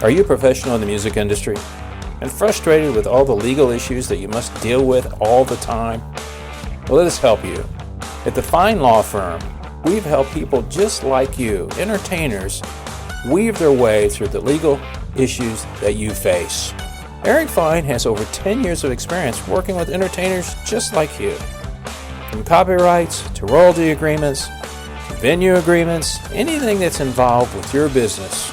Are you a professional in the music industry and frustrated with all the legal issues that you must deal with all the time? Well, let us help you. At the Fine Law Firm, we've helped people just like you, entertainers, weave their way through the legal issues that you face. Eric Fine has over 10 years of experience working with entertainers just like you. From copyrights to royalty agreements, to venue agreements, anything that's involved with your business,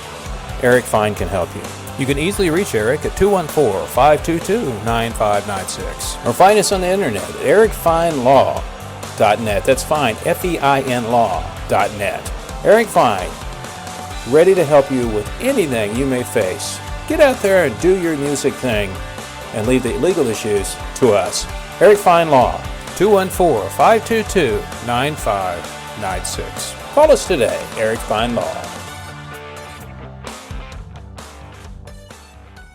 Eric Fine can help you. You can easily reach Eric at 214-522-9596 or find us on the internet at ericfinelaw.net. That's fine, F-E-I-N law.net. Eric Fine, ready to help you with anything you may face. Get out there and do your music thing and leave the legal issues to us. Eric Fine Law, 214-522-9596. Call us today, Eric Fine Law.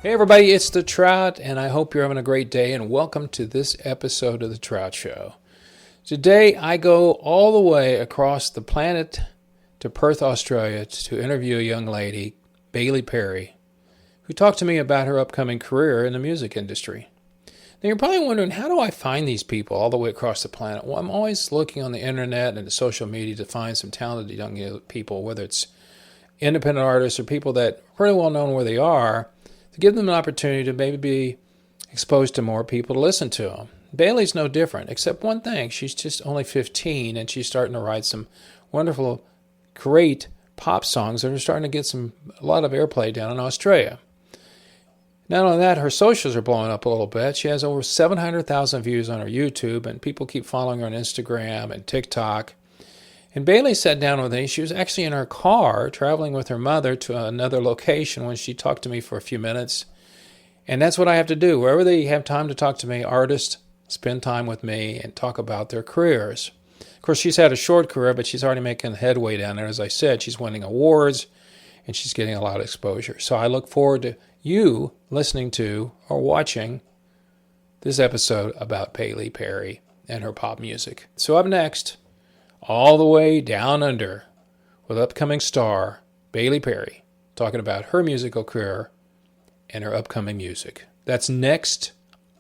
Hey everybody, it's The Trout, and I hope you're having a great day, and welcome to this episode of The Trout Show. Today, I go all the way across the planet to Perth, Australia, to interview a young lady, Perrie, who talked to me about her upcoming career in the music industry. Now, you're probably wondering, how do I find these people all the way across the planet? Well, I'm always looking on the internet and the social media to find some talented young people, whether it's independent artists or people that are pretty well known where they are, to give them an opportunity to maybe be exposed to more people to listen to them. Bailey's no different, except one thing. She's just only 15, and she's starting to write some wonderful, great pop songs that are starting to get a lot of airplay down in Australia. Not only that, her socials are blowing up a little bit. She has over 700,000 views on her YouTube, and people keep following her on Instagram and TikTok. And Bailey sat down with me. She was actually in her car traveling with her mother to another location when she talked to me for a few minutes. And that's what I have to do. Wherever they have time to talk to me, artists spend time with me and talk about their careers. Of course, she's had a short career, but she's already making headway down there. As I said, she's winning awards and she's getting a lot of exposure. So I look forward to you listening to or watching this episode about Perrie and her pop music. So up next, all the way down under, with upcoming star Perrie, talking about her musical career and her upcoming music. That's next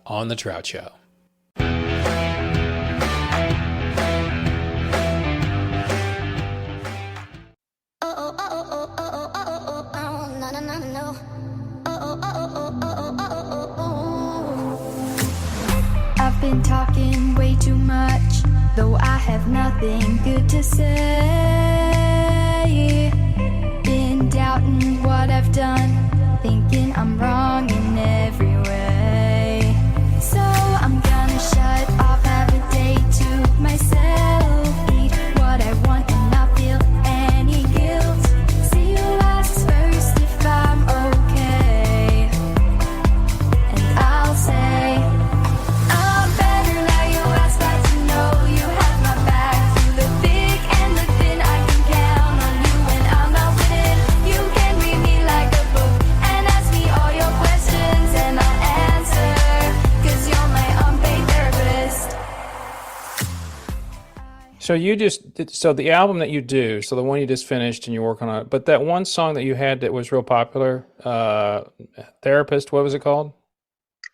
on The Trout Show. I've been talking way too much, though I have nothing good to say. Been doubting what I've done, thinking I'm wrong in every way. So I'm gonna shut off, have a day to myself, eat what I want and not feel any guilt. See you ask first if I'm okay, and I'll say I'm better now. You ask, glad to know you have my back. Through the thick and the thin, I can count on you when I'm not winning. You can read me like a book and ask me all your questions and I'll answer, 'cause you're my unpaid therapist. So the album that you do, so the one you just finished and you're working on it, but that one song that you had that was real popular, Therapist, what was it called?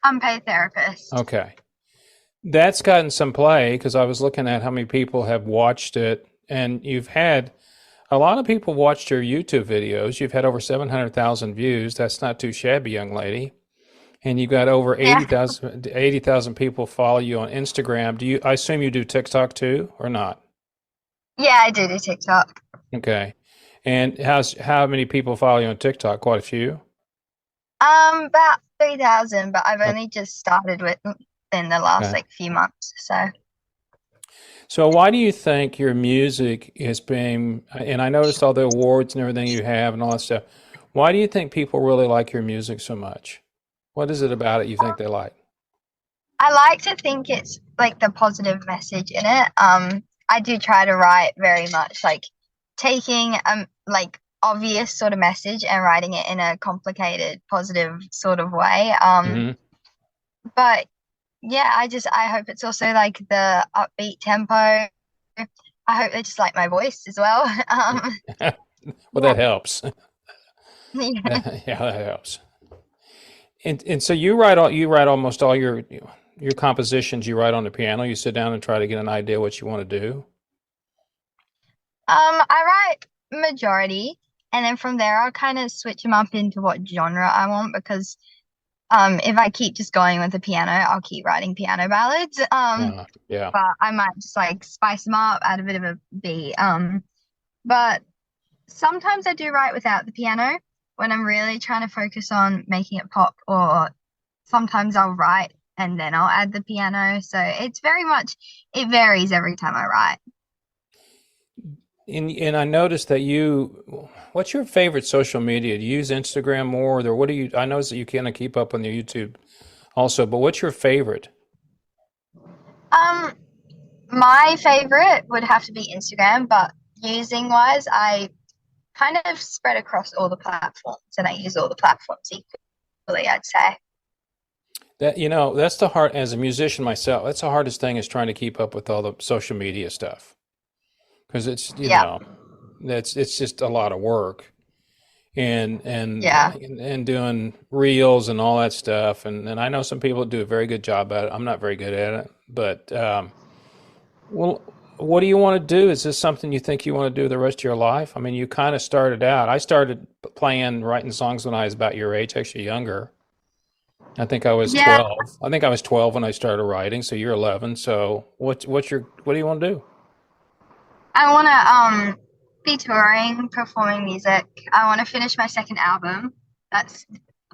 Unpaid therapist. Okay. That's gotten some play because I was looking at how many people have watched it, and you've had a lot of people watched your YouTube videos. You've had over 700,000 views. That's not too shabby, young lady. And you've got over 80,000 people follow you on Instagram. I assume you do TikTok too, or not? Yeah, I do TikTok. Okay. And how many people follow you on TikTok? Quite a few? About 3,000, but I've only just started with in the last few months. So why do you think your music is being, and I noticed all the awards and everything you have and all that stuff, why do you think people really like your music so much? What is it about it you think they like? I like to think it's like the positive message in it. I do try to write very much like taking like obvious sort of message and writing it in a complicated, positive sort of way. But yeah, I hope it's also like the upbeat tempo. I hope they just like my voice as well. Well, that helps. Yeah. Yeah, that helps. And so you write almost all your compositions. You write on the piano. You sit down and try to get an idea what you want to do. I write majority, and then from there I'll kind of switch them up into what genre I want because if I keep just going with the piano, I'll keep writing piano ballads. Yeah. But I might just like spice them up, add a bit of a beat. But sometimes I do write without the piano when I'm really trying to focus on making it pop, or sometimes I'll write and then I'll add the piano. So it's very much, it varies every time I write. And I noticed that what's your favorite social media? Do you use Instagram more, or what do you? I noticed that you kind of keep up on your YouTube also, but what's your favorite? Um, my favorite would have to be Instagram, but using wise, I kind of spread across all the platforms and I use all the platforms equally, I'd say. That's as a musician myself, that's the hardest thing is trying to keep up with all the social media stuff because it's, Yeah, it's just a lot of work and yeah. doing reels and all that stuff. And I know some people do a very good job at it. I'm not very good at it, but, well, what do you want to do? Is this something you think you want to do the rest of your life? I mean, you kind of started out. I started writing songs when I was about your age, actually younger. I think I was Yeah, 12. I think I was 12 when I started writing, so you're 11. So what do you want to do? I want to be touring, performing music. I want to finish my second album. That's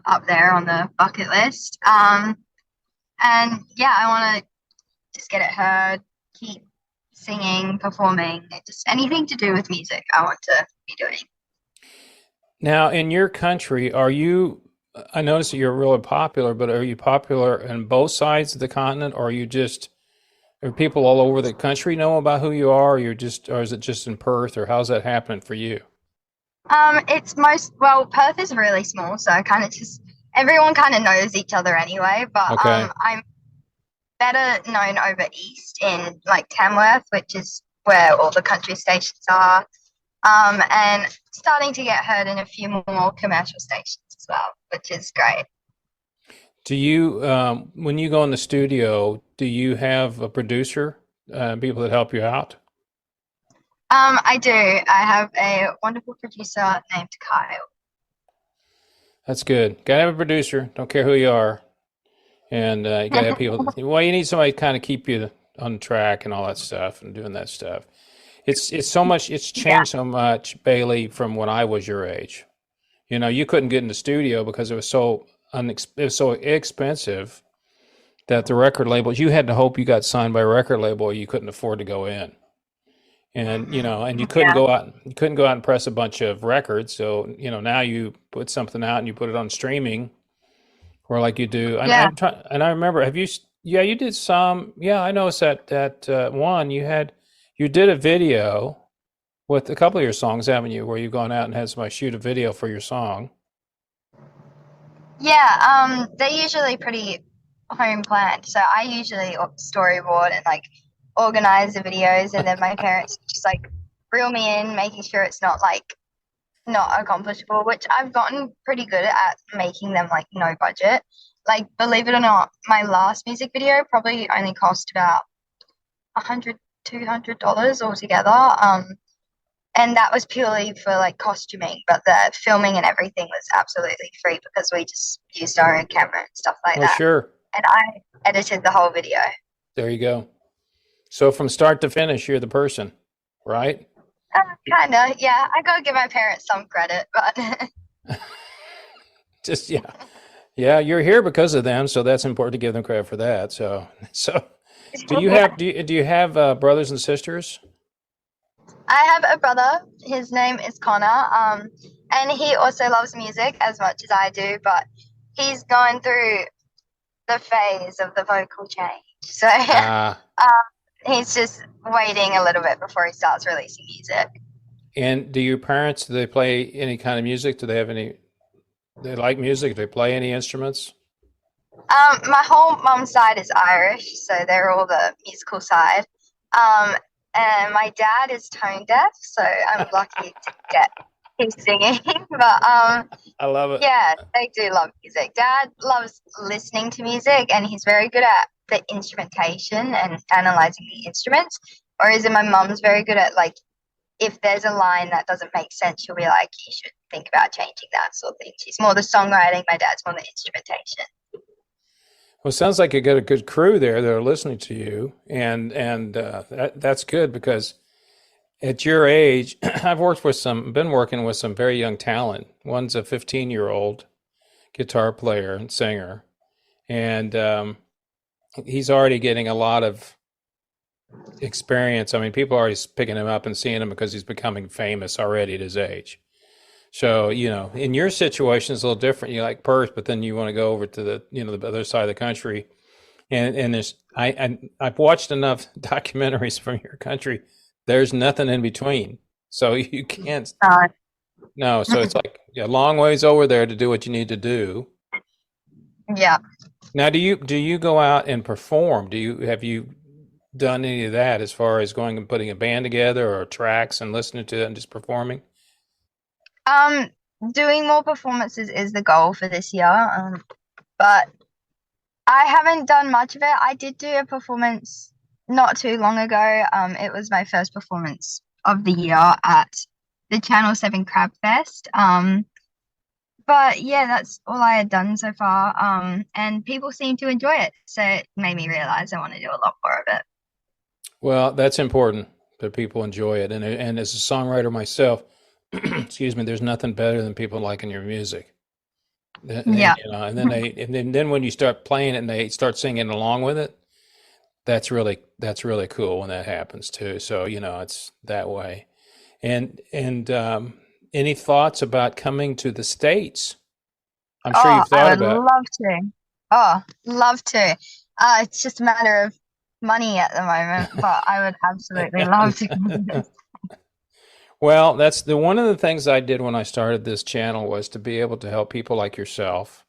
up there on the bucket list. And yeah, I want to just get it heard, keep singing, performing, just anything to do with music I want to be doing. Now, in your country, I noticed that you're really popular, but are you popular in both sides of the continent, or are people all over the country know about who you are, or is it just in Perth, or how's that happening for you? Well, Perth is really small, so kind of just everyone kind of knows each other anyway, but Okay. I'm better known over east in like Tamworth, which is where all the country stations are. And starting to get heard in a few more commercial stations as well, which is great. Do you, when you go in the studio, do you have a producer, people that help you out? I do. I have a wonderful producer named Kyle. That's good. Gotta have a producer. Don't care who you are. And you gotta have people. Well, you need somebody to kind of keep you on track and all that stuff and doing that stuff. It's so much. It's Yeah, changed so much, Bailey, from when I was your age. You couldn't get in the studio because it was so expensive that the record labels you had to hope you got signed by a record label or you couldn't afford to go in. And you couldn't yeah, go out and press a bunch of records. So, now you put something out and you put it on streaming or like you do. And yeah. I remember, yeah, you did some, yeah, I noticed that one you did a video with a couple of your songs, haven't you, where you've gone out and had somebody shoot a video for your song. Yeah, they're usually pretty home planned. So I usually storyboard and like organize the videos, and then my parents just like reel me in, making sure it's not like not accomplishable, which I've gotten pretty good at making them like no budget. Like, believe it or not, my last music video probably only cost about $100, $200 altogether. And that was purely for like costuming, but the filming and everything was absolutely free because we just used our own camera and stuff like Well, that. sure. And I edited the whole video. There you go. So from start to finish, you're the person, right? Kind of, yeah. I gotta give my parents some credit, but Just yeah, yeah. You're here because of them, so that's important to give them credit for that. So do you have brothers and sisters? I have a brother. His name is Connor. And he also loves music as much as I do, but he's going through the phase of the vocal change. So Ah, he's just waiting a little bit before he starts releasing music. and do your parents, do they play any kind of music? Do they have any? They like music? Do they play any instruments? My whole mum's side is Irish, so they're all the musical side. Um, and my dad is tone deaf, so I'm lucky to get he's singing. But I love it. yeah, they do love music. Dad loves listening to music, and he's very good at the instrumentation and analyzing the instruments. Whereas my mum's very good at like if there's a line that doesn't make sense, she'll be like, you should think about changing that sort of thing. She's more the songwriting, my dad's more the instrumentation. Well, it sounds like you got a good crew there that are listening to you, and that's good because at your age, been working with some very young talent. One's a 15-year-old guitar player and singer, and he's already getting a lot of experience. I mean, people are already picking him up and seeing him because he's becoming famous already at his age. So, in your situation, it's a little different. You like Perth, but then you want to go over to the other side of the country. And I've watched enough documentaries from your country. There's nothing in between. So you can't. No. So it's like a long ways over there to do what you need to do. Yeah. Now, do you go out and perform? Have you done any of that as far as going and putting a band together or tracks and listening to it and just performing? Doing more performances is the goal for this year. But I haven't done much of it. I did do a performance not too long ago. It was my first performance of the year at the Channel 7 Crab Fest. But yeah, that's all I had done so far. And people seem to enjoy it. So it made me realize I want to do a lot more of it. Well, that's important that people enjoy it. And as a songwriter myself, excuse me, there's nothing better than people liking your music. Yeah. And then when you start playing it and they start singing along with it, that's really cool when that happens too. So, it's that way. And any thoughts about coming to the States? I'm sure you've thought about it. I would love to. Oh, love to. It's just a matter of money at the moment, but I would absolutely love to come to this. Well, that's one of the things I did when I started this channel was to be able to help people like yourself,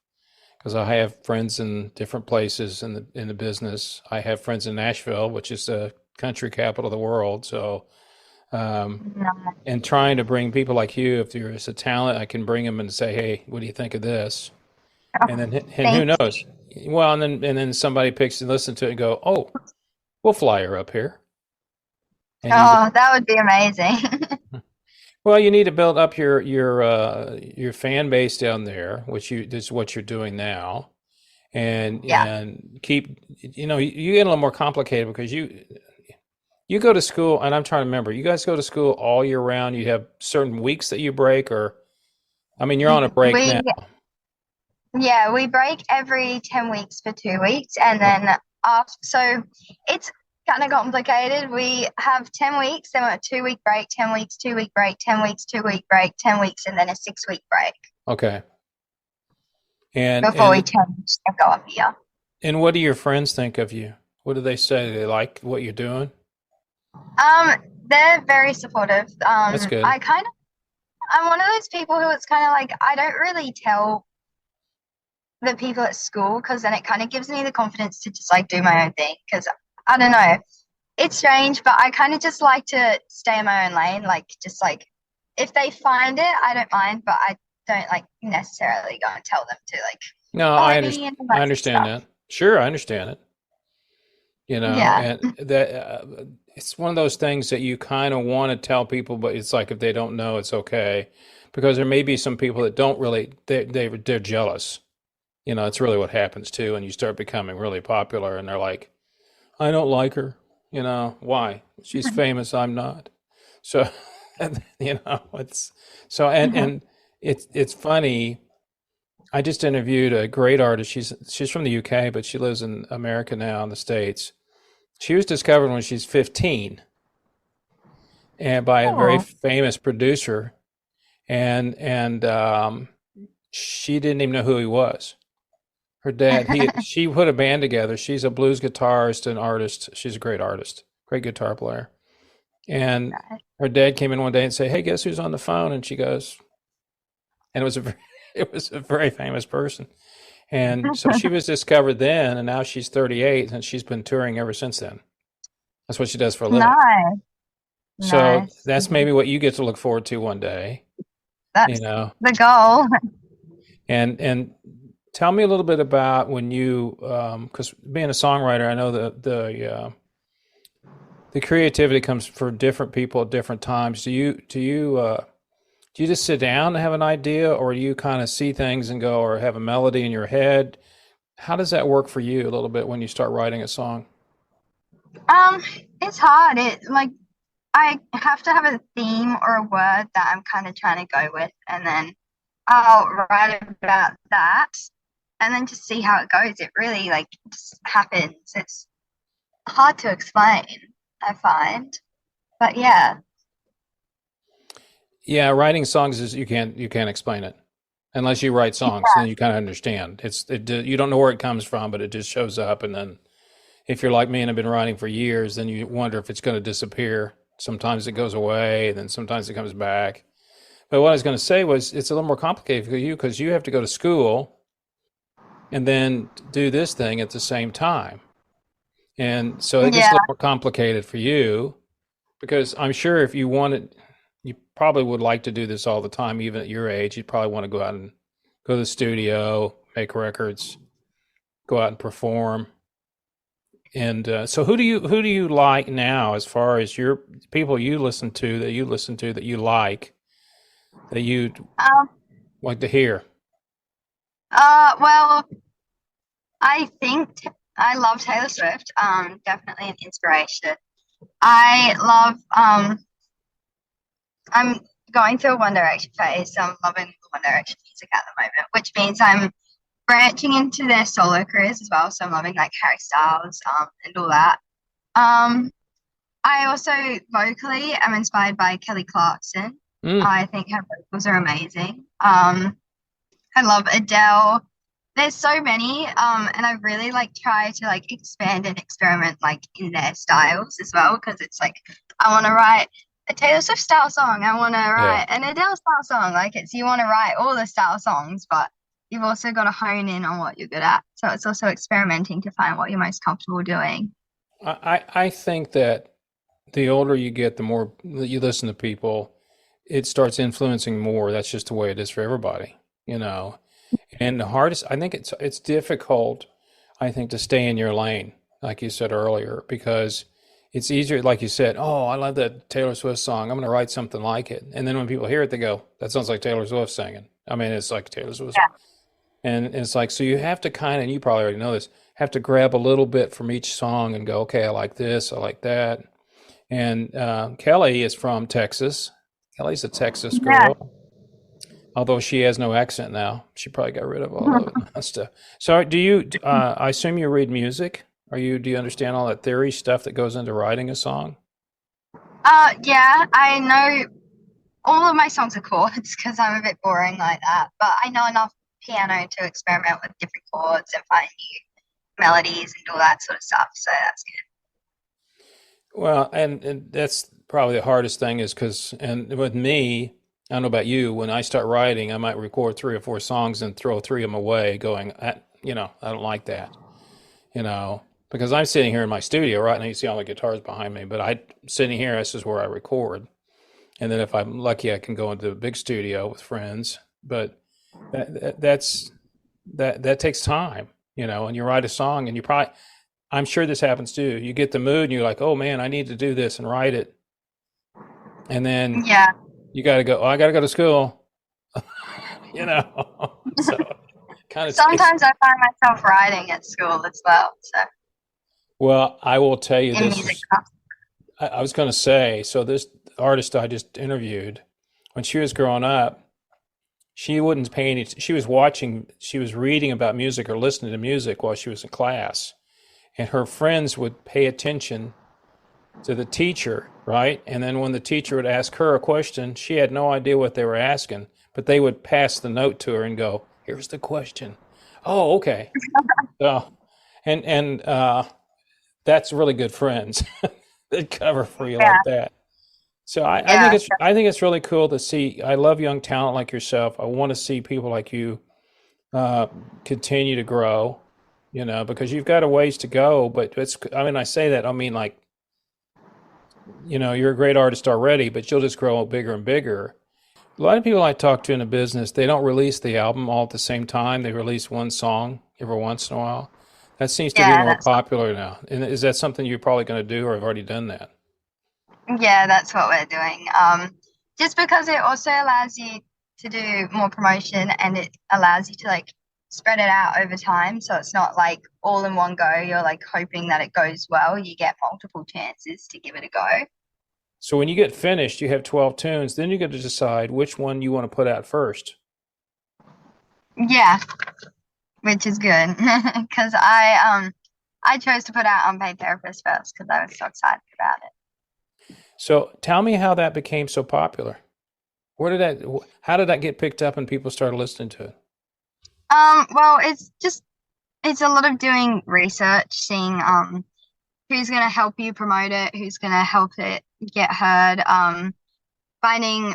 because I have friends in different places in the business. I have friends in Nashville, which is the country capital of the world. So, and trying to bring people like you, if there's a talent, I can bring them and say, "Hey, what do you think of this?" And then, who knows? Well, and then somebody picks and listens to it and go, "Oh, we'll fly her up here." And that would be amazing. Well, you need to build up your fan base down there, which is what you're doing now, and keep you get a little more complicated because you go to school, and I'm trying to remember. You guys go to school all year round. You have certain weeks that you break, or I mean, you're on a break now. Yeah, we break every 10 weeks for 2 weeks, and then so it's kind of complicated. We have 10 weeks, then a 2-week break, 10 weeks, 2-week break, 10 weeks, 2-week break, 10 weeks, and then a 6-week break. Okay. And before we change and go up here. And what do your friends think of you? What do they say? Do they like what you're doing? They're very supportive. That's good. I'm one of those people who it's kind of like I don't really tell the people at school because then it kind of gives me the confidence to just like do my own thing because I don't know. It's strange, but I kind of just like to stay in my own lane. Like, just like, if they find it, I don't mind, but I don't like necessarily go and tell them to like. No, I understand that. Sure, I understand it. And that it's one of those things that you kind of want to tell people, but it's like if they don't know, it's okay, because there may be some people that don't really. They're jealous. It's really what happens too, and you start becoming really popular, and they're like, I don't like her. Why? She's famous. I'm not. So, it's so, and it's funny. I just interviewed a great artist. She's from the UK, but she lives in America now in the States. She was discovered when she's 15 and by a very famous producer. And she didn't even know who he was. Her dad, she put a band together. She's a blues guitarist and artist. She's a great artist, great guitar player. And her dad came in one day and said, "Hey, guess who's on the phone?" And she goes, and it was a very famous person. And so she was discovered then, and now she's 38, and she's been touring ever since then. That's what she does for a living. Nice. So that's maybe what you get to look forward to one day. That's the goal. And tell me a little bit about when you, because being a songwriter, I know the creativity comes for different people at different times. Do you just sit down and have an idea, or do you kind of see things and go, or have a melody in your head? How does that work for you a little bit when you start writing a song? It's hard. I have to have a theme or a word that I'm kind of trying to go with, and then I'll write about that, and then just see how it goes. It really just happens. It's hard to explain, I find, but yeah. Yeah, writing songs is you can't explain it unless you write songs, and then you kind of understand. You don't know where it comes from, but it just shows up, and then if you're like me and have been writing for years, then you wonder if it's going to disappear. Sometimes it goes away, and then sometimes it comes back. But what I was going to say was it's a little more complicated for you because you have to go to school and then do this thing at the same time. And so it gets a little more complicated for you because I'm sure if you wanted, you probably would like to do this all the time, even at your age. You'd probably want to go out and go to the studio, make records, go out and perform. And so who do you like now as far as your people you listen to that you like that you'd like to hear? Well, I think I love Taylor Swift. Definitely an inspiration. I love I'm going through a One Direction phase, so I'm loving the One Direction music at the moment, which means I'm branching into their solo careers as well. So I'm loving Harry Styles and all that. I also vocally am inspired by Kelly Clarkson. I think her vocals are amazing. I love Adele. There's so many, and I really try to expand and experiment in their styles as well, because it's I want to write a Taylor Swift style song, I want to write an Adele style song. You want to write all the style songs, but you've also got to hone in on what you're good at. So it's also experimenting to find what you're most comfortable doing. I think that the older you get, the more that you listen to people, it starts influencing more. That's just the way it is for everybody, And the hardest, I think it's difficult, I think, to stay in your lane, like you said earlier, because it's easier, like you said, oh, I love that Taylor Swift song, I'm going to write something like it. And then when people hear it, they go, that sounds like Taylor Swift singing. I mean, it's like Taylor Swift. Yeah. And it's so you have to kind of, and you probably already know this, have to grab a little bit from each song and go, okay, I like this, I like that. And Kelly is from Texas. Kelly's a Texas girl, although she has no accent now. She probably got rid of all of that stuff. So do you, I assume you read music? Do you understand all that theory stuff that goes into writing a song? Yeah, I know all of my songs are chords because I'm a bit boring like that, but I know enough piano to experiment with different chords and find new melodies and all that sort of stuff. So that's good. Well, and that's probably the hardest thing is and with me, I don't know about you, when I start writing, I might record 3 or 4 songs and throw 3 of them away going, I don't like that, because I'm sitting here in my studio right now. You see all the guitars behind me, but I'm sitting here, this is where I record. And then if I'm lucky, I can go into a big studio with friends, but that takes time, and you write a song and I'm sure this happens too. You get the mood and you're like, oh man, I need to do this and write it. And then you got to go, I got to go to school, so kind of sometimes I find myself writing at school as well. So, well, I will tell you this. I was going to say, so this artist I just interviewed, when she was growing up, she wouldn't pay any, she was reading about music or listening to music while she was in class. And her friends would pay attention to the teacher, right? And then when the teacher would ask her a question, she had no idea what they were asking, but they would pass the note to her and go, here's the question. Oh, okay. So, and that's really good friends that cover for you like that. So I think it's really cool to see. I love young talent like yourself. I want to see people like you continue to grow, because you've got a ways to go. But I say that, I mean, you're a great artist already, but you'll just grow bigger and bigger. A lot of people I talk to in the business, they don't release the album all at the same time. They release one song every once in a while. That seems to be Yeah, more popular now. And is that something you're probably going to do or have already done that? that's what we're doing. Just because it also allows you to do more promotion and it allows you to like spread it out over time. So it's not like all in one go. You're like hoping that it goes well. You get multiple chances to give it a go. So when you get finished, you have 12 tunes, then you get to decide which one you want to put out first. Yeah, which is good because I chose to put out Unpaid Therapist first because I was so excited about it. So tell me how that became so popular. How did that get picked up and people started listening to it? Well, it's a lot of doing research, seeing who's gonna help you promote it, who's gonna help it get heard, finding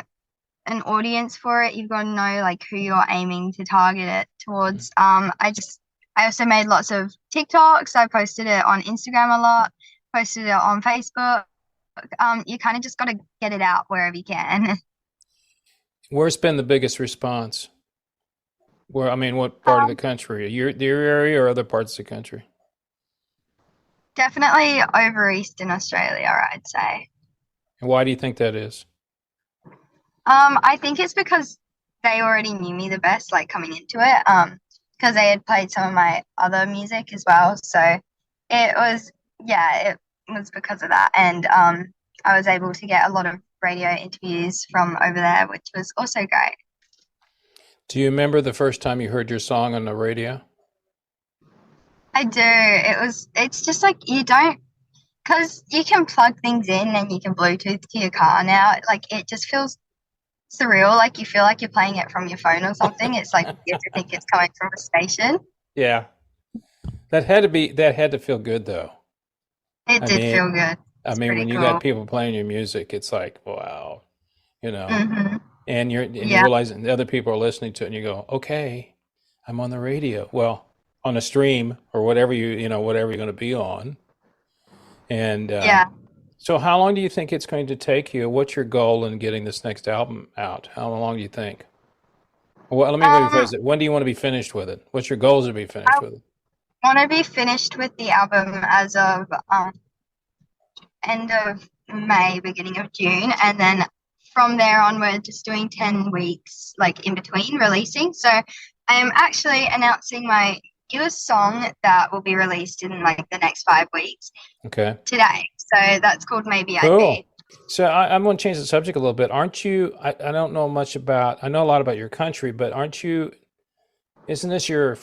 an audience for it. You've got to know like who you're aiming to target it towards. I also made lots of TikToks. I posted it on Instagram a lot, posted it on Facebook. You kind of just got to get it out wherever you can. Where's been the biggest response? What part of the country? Your area or other parts of the country? Definitely over Eastern Australia, I'd say. And why do you think that is? I think it's because they already knew me the best, like coming into it. Because they had played some of my other music as well. So it was because of that. And I was able to get a lot of radio interviews from over there, which was also great. Do you remember the first time you heard your song on the radio? I do. It's just like because you can plug things in and you can Bluetooth to your car now. Like it just feels surreal. Like you feel like you're playing it from your phone or something. It's like you have to think it's coming from a station. Yeah. That had to feel good though. It did feel good. When you got people playing your music, it's like, wow, Mm-hmm. and you realize that other people are listening to it and you go, okay, I'm on the radio. Well, on a stream or whatever whatever you're going to be on. And so how long do you think it's going to take you? What's your goal in getting this next album out? How long do you think? Well, let me rephrase it. When do you want to be finished with it? What's your goals to be finished with it? I want to be finished with the album as of end of May, beginning of June, and then from there on we're just doing 10 weeks like in between releasing. So I am actually announcing my newest song that will be released in like the next 5 weeks. Okay. Today. So that's called Maybe Cool. I Be. So I'm going to change the subject a little bit. Aren't you, I don't know much about, I know a lot about your country, but isn't this your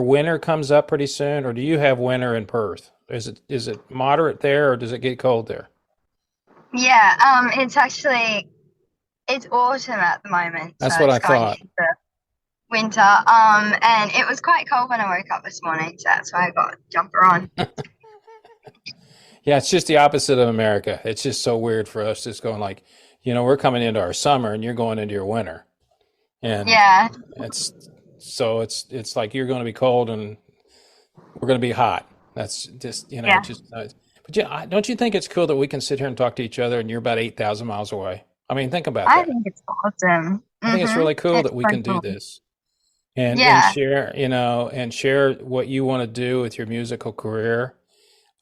winter comes up pretty soon, or do you have winter in Perth? Is it moderate there, or does it get cold there? Yeah, it's autumn at the moment. That's so what I it's going thought. into winter. And it was quite cold when I woke up this morning, so that's why I got a jumper on. Yeah, it's just the opposite of America. It's just so weird for us, just going like, we're coming into our summer and you're going into your winter. And Yeah. it's like you're going to be cold and we're going to be hot. That's just, Yeah. But yeah, don't you think it's cool that we can sit here and talk to each other and you're about 8,000 miles away? I mean, think about I that. think it's awesome. I think it's really cool It's that we can do this and share, and share what you want to do with your musical career.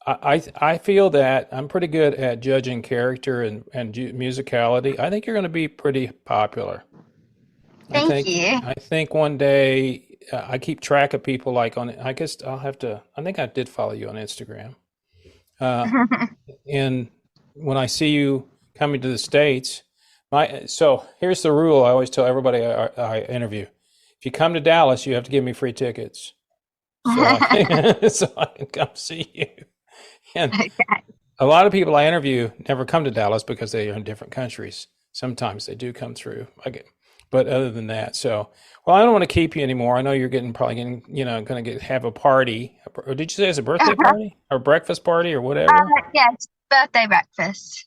I feel that I'm pretty good at judging character and musicality. I think you're going to be pretty popular. Thank you. I think one day I keep track of people like I guess I think I did follow you on Instagram. And when I see you coming to the States, so here's the rule I always tell everybody I interview. If you come to Dallas, you have to give me free tickets. So I can come see you. And a lot of people I interview never come to Dallas because they are in different countries. Sometimes they do come through. But other than that, I don't want to keep you anymore. I know you're probably getting, going to have a party. Or did you say it's a birthday party or breakfast party or whatever? Yeah, it's birthday breakfast.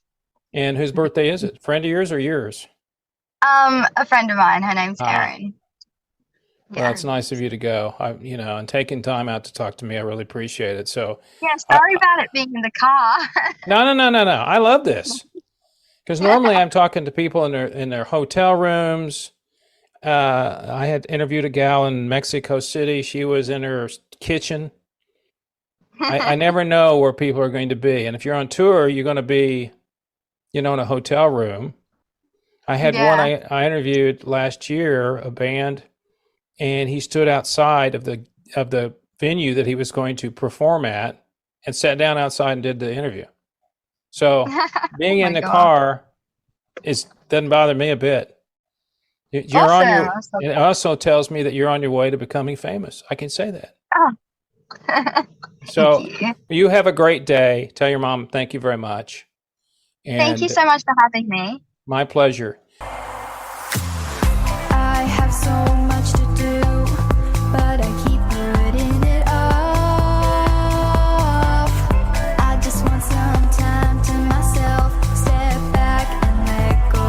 And whose birthday is it? Friend of yours or yours? A friend of mine. Her name's Erin. Well, it's nice of you to go. And taking time out to talk to me, I really appreciate it. So yeah, sorry about it being in the car. No. I love this. Because normally I'm talking to people in their hotel rooms. I had interviewed a gal in Mexico City. She was in her kitchen. I never know where people are going to be. And if you're on tour, you're going to be, in a hotel room. I had one Yeah. I interviewed last year, a band, and he stood outside of the venue that he was going to perform at and sat down outside and did the interview. So being Oh in my the God. car doesn't bother me a bit. You're on Awesome. your. I was like, It also tells me that you're on your way to becoming famous. I can say that. oh. So Thank you. you have a great day. Tell your mom thank you very much. Thank you And so much for having me. my pleasure. I have so much to do, but I keep putting it off. I just want some time to myself, step back and let go.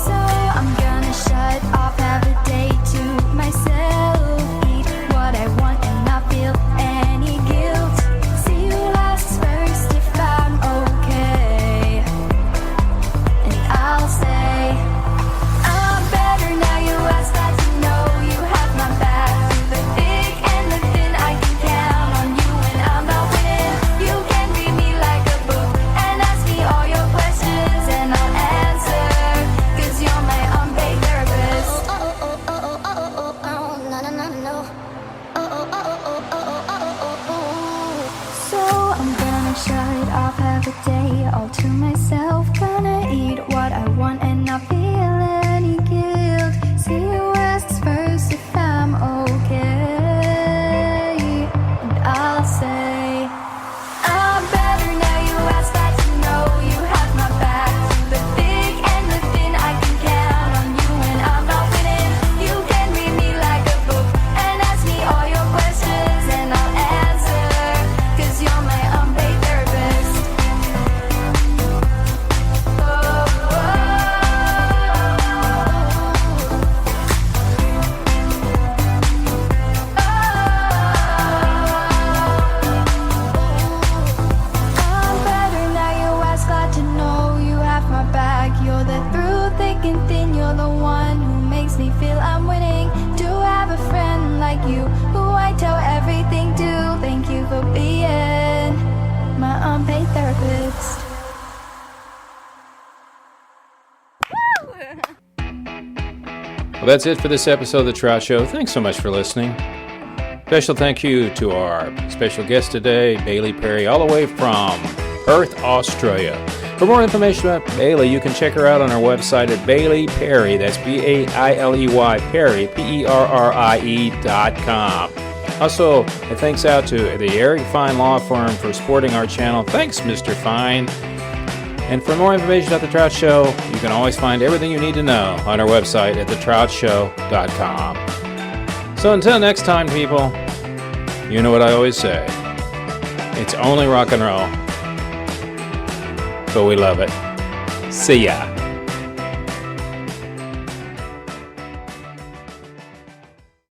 So I'm gonna shut off, have a day to myself, eat what I want and not feel any guilt. See who asks first if I'm okay, and I'll say I'm better now. You ask, glad to know you have my back. Through the big and the thin, I can count on you when I'm not winning. You can read me like a book and ask me all your questions, and I'll answer, 'cause you're my unpaid therapist. So I'm gonna shut off, have a day all to myself. Gonna eat what I want and not feel any guilt. See who asks first if I'm okay, and I'll say I'm better now. You ask, glad to know you have my back. Through the big and the thin, I can count on you when I'm not winning. You can read me like a book and ask me all your questions, and I'll answer, 'cause you're my unpaid therapist. I'm better now. You ask, glad to know you have my back. You're the through thick and thin. You're the one who makes me feel I'm winning. Do have a friend like you who I tell everything to. Thank you for being my unpaid therapist. Well, that's it for this episode of The Trout Show. Thanks so much for listening. Special thank you to our special guest today, Bailey Perrie, all the way from Perth, Australia. For more information about Bailey, you can check her out on our website at Bailey Perrie. That's Bailey Perrie, PERRIE.com. Also, a thanks out to the Eric Fine Law Firm for supporting our channel. Thanks, Mr. Fine. And for more information about The Trout Show, you can always find everything you need to know on our website at thetroutshow.com. So until next time, people, you know what I always say. It's only rock and roll, but we love it. See ya.